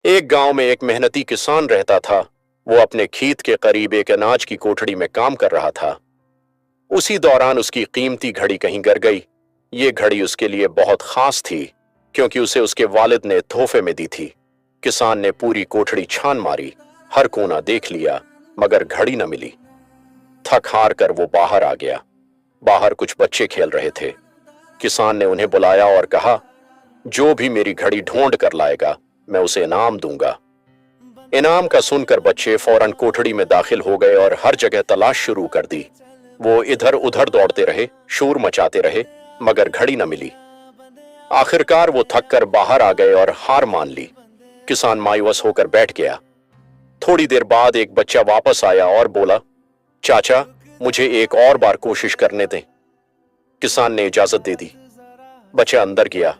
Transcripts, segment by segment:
ایک گاؤں میں ایک محنتی کسان رہتا تھا۔ وہ اپنے کھیت کے قریب ایک اناج کی کوٹھڑی میں کام کر رہا تھا۔ اسی دوران اس کی قیمتی گھڑی کہیں گر گئی۔ یہ گھڑی اس کے لیے بہت خاص تھی کیونکہ اسے اس کے والد نے تحفے میں دی تھی۔ کسان نے پوری کوٹھڑی چھان ماری، ہر کونا دیکھ لیا، مگر گھڑی نہ ملی۔ تھک ہار کر وہ باہر آ گیا۔ باہر کچھ بچے کھیل رہے تھے۔ کسان نے انہیں بلایا اور کہا، جو بھی میری گھڑی ڈھونڈ کر لائے گا میں اسے انعام دوں گا۔ انعام کا سن کر بچے فوراً کوٹھڑی میں داخل ہو گئے اور ہر جگہ تلاش شروع کر دی۔ وہ ادھر ادھر دوڑتے رہے، شور مچاتے رہے، مگر گھڑی نہ ملی۔ آخرکار وہ تھک کر باہر آ گئے اور ہار مان لی۔ کسان مایوس ہو کر بیٹھ گیا۔ تھوڑی دیر بعد ایک بچہ واپس آیا اور بولا، چاچا مجھے ایک اور بار کوشش کرنے دیں۔ کسان نے اجازت دے دی۔ بچہ اندر گیا،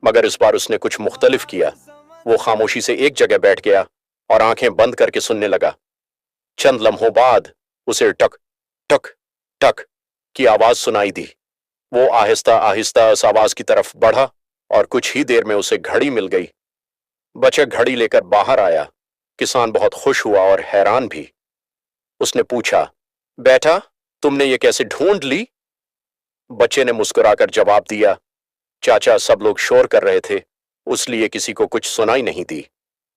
مگر اس بار اس نے کچھ مختلف کیا۔ وہ خاموشی سے ایک جگہ بیٹھ گیا اور آنکھیں بند کر کے سننے لگا۔ چند لمحوں بعد اسے ٹک ٹک ٹک کی آواز سنائی دی۔ وہ آہستہ آہستہ اس آواز کی طرف بڑھا اور کچھ ہی دیر میں اسے گھڑی مل گئی۔ بچہ گھڑی لے کر باہر آیا۔ کسان بہت خوش ہوا اور حیران بھی۔ اس نے پوچھا، بیٹا تم نے یہ کیسے ڈھونڈ لی؟ بچے نے مسکرا کر جواب دیا، چاچا سب لوگ شور کر رہے تھے، اس لیے کسی کو کچھ سنائی نہیں دی۔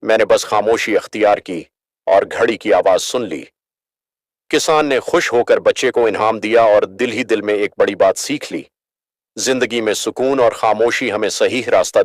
میں نے بس خاموشی اختیار کی اور گھڑی کی آواز سن لی۔ کسان نے خوش ہو کر بچے کو انعام دیا اور دل ہی دل میں ایک بڑی بات سیکھ لی۔ زندگی میں سکون اور خاموشی ہمیں صحیح راستہ